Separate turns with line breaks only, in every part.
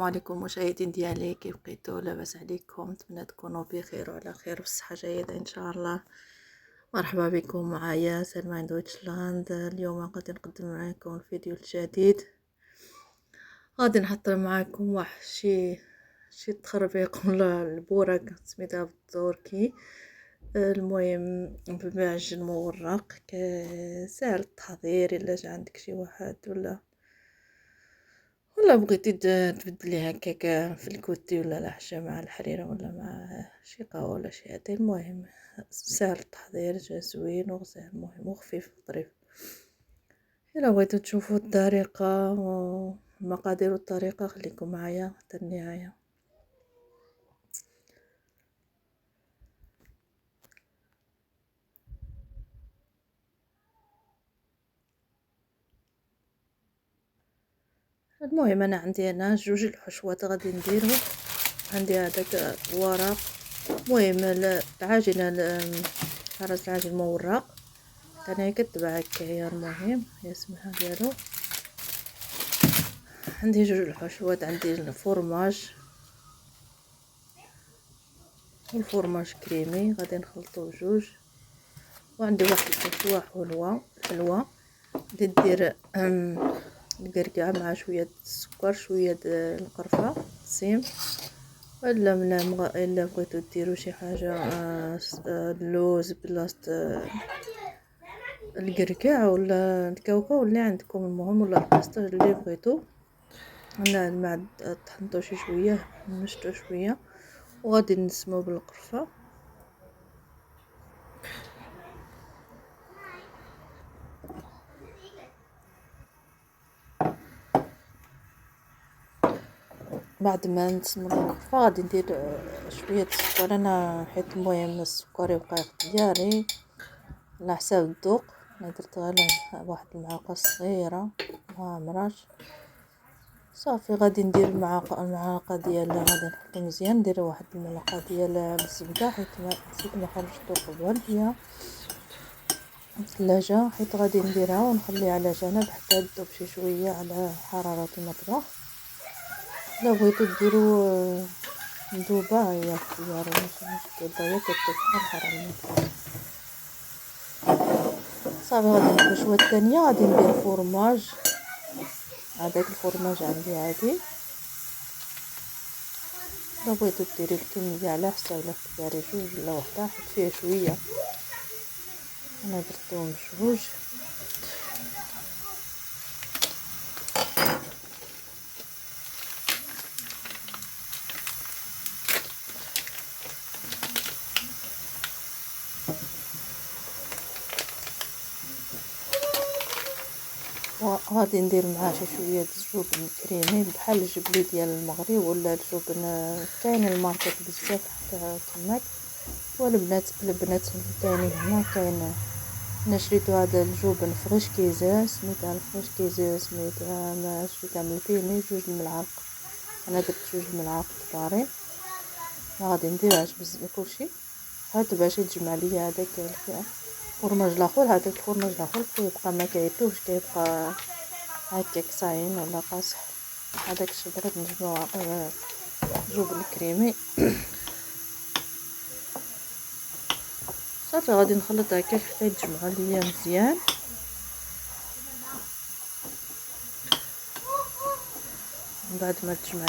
عليكم مشاهدين ديالي، كيف بقيتو؟ لاباس عليكم؟ نتمنى تكونوا بخير وعلى خير وبصحه جيده ان شاء الله. مرحبا بكم معايا سلمى من دويتشلاند. اليوم غادي نقدم معكم فيديو جديد. غادي نحضر معكم واحد شي تخربيق ولا البوراك سميتها بالتركي. المهم بمعجن مورق سهل التحضير. الا جا عندك شي واحد ولا بغيتي تبدلي هكاك في الكوتي ولا العشاء مع الحريره ولا مع شي قهوه ولا شي هادي. المهم سهل التحضير، جا زوين وغزال، المهم وخفيف وظريف. الا بغيتو تشوفوا الطريقه والمقادير والطريقه خليكم معايا حتى النهايه. المهم انا عندي هنا جوج الحشوات غادي نديرو. عندي هذاك الورق، المهم العجينه خرز العجين مورق انا كتبع هكايا. المهم هي السمحه ديالو. عندي جوج الحشوات، عندي الفرماج والفرماج كريمي غادي نخلطو بجوج. وعندي واحد الحشوه حلوه غادي ندير القرقعه مع شويه السكر، شويه القرفه سيم. الا بغيتو ديروا شي حاجه اللوز بلاصه القرقع ولا الكاوكاو اللي عندكم، المهم ولا الباستاج اللي بغيتو. انا الماء طحنتو شي شويه، نشتو شويه وغادي نسمو بالقرفه. بعد ما نسمو بالقرفه غادي ندير شويه السكر. انا حيت المهم السكر يبقى اختياري على حساب الذوق. انا درت غير واحد المعلقه صغيره ما عمراش صافي. غادي ندير المعلقه ديال غادي نخلطو مزيان. ندير واحد المعلقه ديال الزبده حيت نسيت ما خرجتو قبل هي الثلاجه، حيت غادي نديرها ونخليها على جنب حتى تذوب شي شويه على حراره المطبخ. الا بغيتو ديروا مذوبه هي اختياري، ماشي مشكل، هي كتذوب على حراره المطبخ صافي. غادي الحشوه الثانيه غادي ندير فرماج. هذاك الفرماج عندي عادي، الا بغيتو ديري الكميه على حساب الاختياري، جوج ولا وحده حيت فيه شويه. انا درتهم جوج. وغادي ندير معاه شي شويه الجبن كريمي بحال الجبلي ديال المغرب ولا الجبن كاين الماركات بزاف حتى تماك. والبنات اللي كاينين هنا كاين. انا شريتو هذا الجبن فريش كيزا، سميتها الفريش كيزا، سميتها ما شريتها من البيمي 2 الملعق. انا درت 2 الملعق كبارين. غادي نديرها كلشي هاد باش يتجمع ليا هذاك الفرماج الاخر. هذاك الفرماج الاخر كيبقى ما كيطوبش، كيبقى هكاك صاين ولا قاصح. هذاك الشيء بغيت نجمعو جبن كريمي. صافي غادي نخلط هكاك حتى يتجمعوا ليا مزيان. من بعد ما تجمع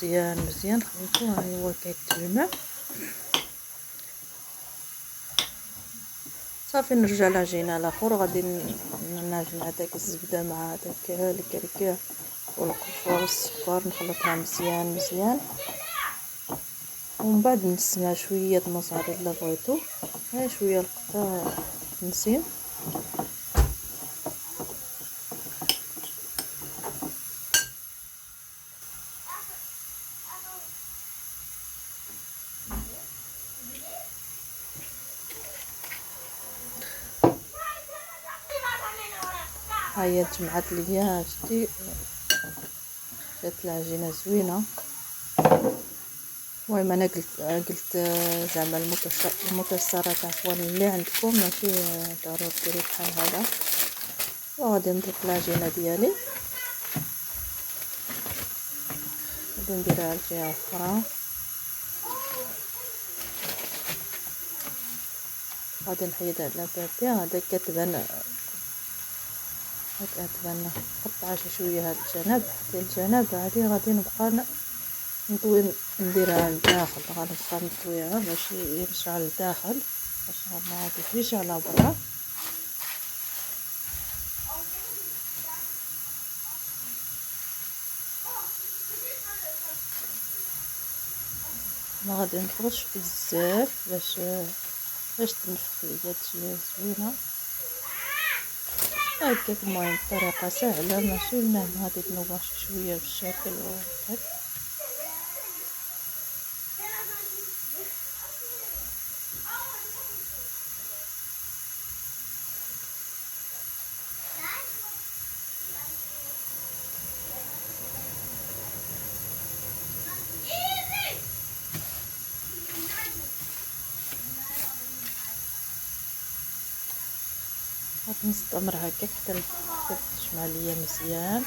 ليا مزيان خليطو، ها هو كيتجمع صافي. نرجع للعجينه الاخر. غادي نعجن هذاك الزبده مع هذاك الكركع والقرفه والسكر، نخلطها مزيان. ومن بعد نسمع شويه موزاريلا بغيتو، ها شويه القطع نسيم. هيا تجمعت ليا، شتي جات العجينه زوينه. المهم انا قلت زعما المكسرات عفوا اللي عندكم ماشي ضروري ديري بحال هذا. وغادي نضيف العجينه ديالي غادي نديرها لجهه اخرى. غادي نحيدها على بابي. هذا كتبان نقطعها شويه هاد الجناب حتى الجناب هادي غادي نبقى نطوي نديرها لداخل. غنبقى نطويها باش يرجع لداخل باش ما غاديش على برا. ما غادي نخرجش بزاف باش تنفخ ليا تجي زوينه هكاك. المهم الطريقه سهله ماشي بنان. غادي تنوع شويه بالشكل وهكاك. غادي نستمر هكاك حتى تجمع ليا مزيان.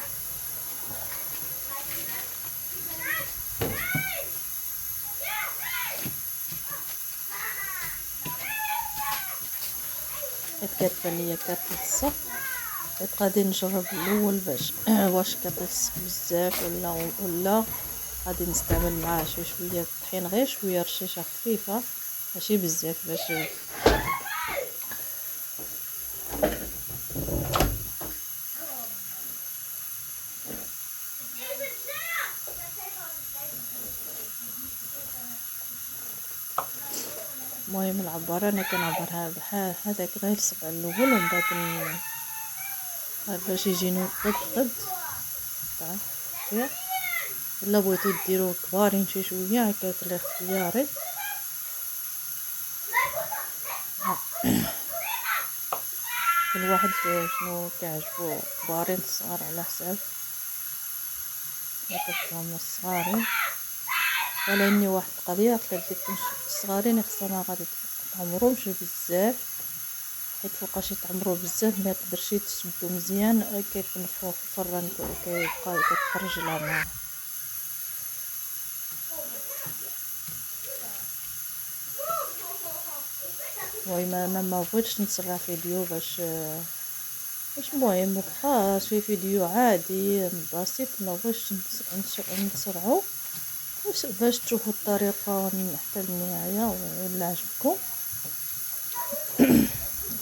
كتبان ليا كتلصق. غادي نجرب الاول باش واش كتلصق بزاف ولا غادي نستعمل معاه شويه الطحين، غير شويه رشيشه خفيفه ماشي بزاف باش المهم العباره انا كنعبرها بحال هذاك غير الصبع الاول ومن بعد باش يجينو قد الا بغيتو ديرو كبارين شي شويه هكاك الاختياري. كل واحد شنو كيعجبو كبارين صغار على حساب كتفهم الصغارين. ولاني واحد القضيه قلت لكم الصغارين خصنا ما غادي تعمروهمش بزاف حيت فوقاش يتعمروا بزاف ما يقدرش يتشدوا مزيان كيتنفخوا في الفران كيبقى كتخرج العمار. المهم انا ما بغيتش نسرع فيديو باش المهم واخا شي فيديو عادي بسيط ما بغيتش نسرعو باش تشوفوا الطريقه حتى النهايه ولا عجبكم.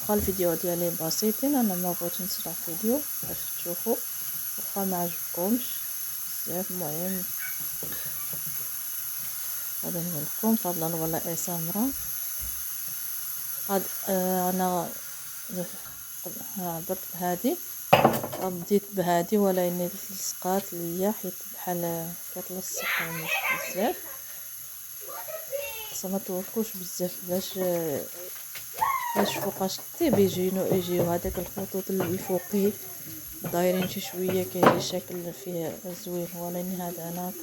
واخا الفيديو ديالي بسيطين انا ما بغيتش نسرع فيديو باش تشوفوا واخا ما عجبكمش بزاف. المهم غادي نقول لكم فضلا ولا اسامرا. انا عبرت بهادي بديت بهادي ولكن لصقات ليا حيت بحال كتلصق بزاف. خصنا ما توقفوش بزاف باش فوقاش طيب يجيو هذاك الخطوط اللي فوقي دايرين شي شويه كيجي شكل فيه زوين. ولكن هذا انا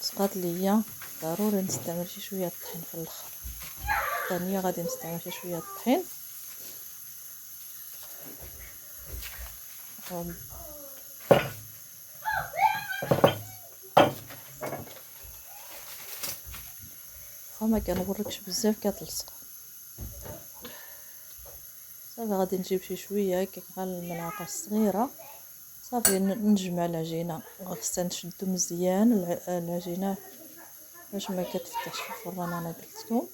لصقات ليا ضروري نستعمل شي شويه الطحين في الاخر. الثانيه غادي نستعمل شي شويه الطحين ما كنوركش بزاف كتلصق. صافي غادي نجيب شي شويه هكاك غير الملعقه الصغيره صافي نجمع العجينه. خصنا نشدو مزيان العجينه باش ما كتفتحش في الفران. انا قلت لكم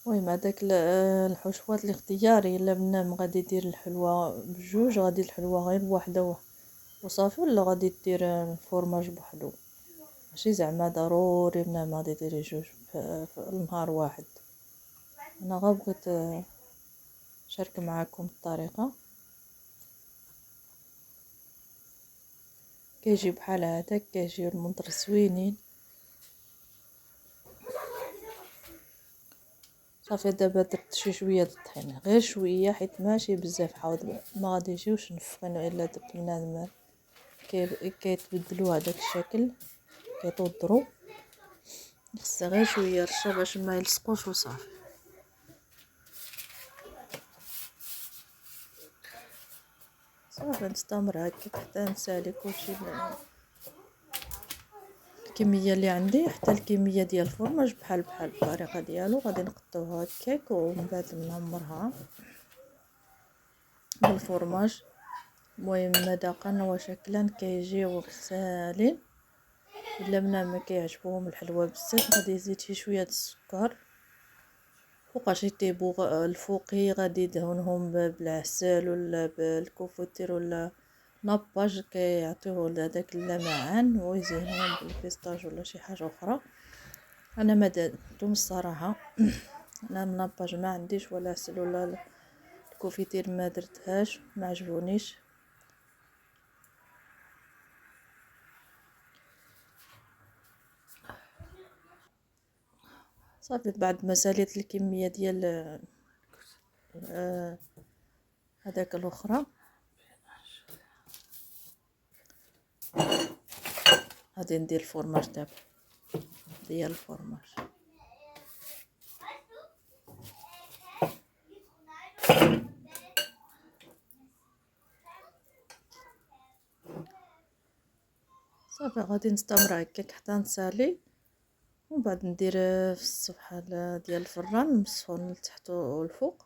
المهم هذاك الحشوات الاختياري الا بنادم غادي يدير الحلوى بجوج غادي الحلوى غير بوحده وصافي، ولا غادي دير الفرماج بوحدو ماشي زعما ضروري بنادم غادي ديري جوج في النهار واحد. انا غير بغيت نشارك معكم الطريقه. كيجي بحال هذاك كيجي المنظر زوينين. صافي دابا درت شي شويه د الطحين غير شويه حيت ماشي بزاف عاود ما غادي يجيوش نفخين الا درت بنادم كيتبدلوا هذاك الشكل كيتوضروا. خصها غير شويه رشه باش ما يلصقوش وصافي. صافي نستمر هكاك حتى نسالي كلشي الكميه اللي عندي، حتى الكميه ديال الفرماج بحال الطريقه ديالو غادي نقطوها هكاك ومن بعد نعمرها بالفرماج. المهم مذاقا وشكلا كيجيو سالين. الا بنات ما كيعجبوهم الحلوى بزاف غادي يزيد شي شويه السكر، فوقاش يطيبوا الفوقي غادي يدهنهم بالعسل ولا بالكوفوتير ولا ناباج كيعطيوه هذاك اللمعان، ويزينوهم بالفيستاج ولا شي حاجه اخرى. انا ما درتهم الصراحه انا الناباج ما عنديش ولا عسل ولا الكوفيتير ما درتهاش، ما عجبونيش. صافي بعد ما ساليت الكميه ديال هذاك الاخرى غادي ندير الفرماج ديال الفرماج. صافي غادي نستمر هكاك حتى نسالي، ومن بعد ندير في الصفحه ديال الفران نمسحو لتحت والفوق.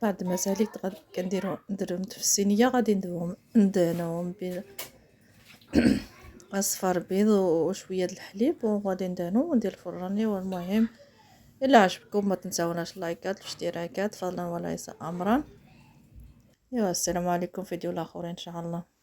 بعد ما ساليت غادي نديرهم في الصينيه، غادي ندهنوهم اصفر بيض وشويه د الحليب، وغادي ندهنو وندير الفراني. والمهم الا عجبكم ما تنساوناش لايكات واشتراكات فضلا وليس امرا. السلام عليكم، فيديو اخر ان شاء الله.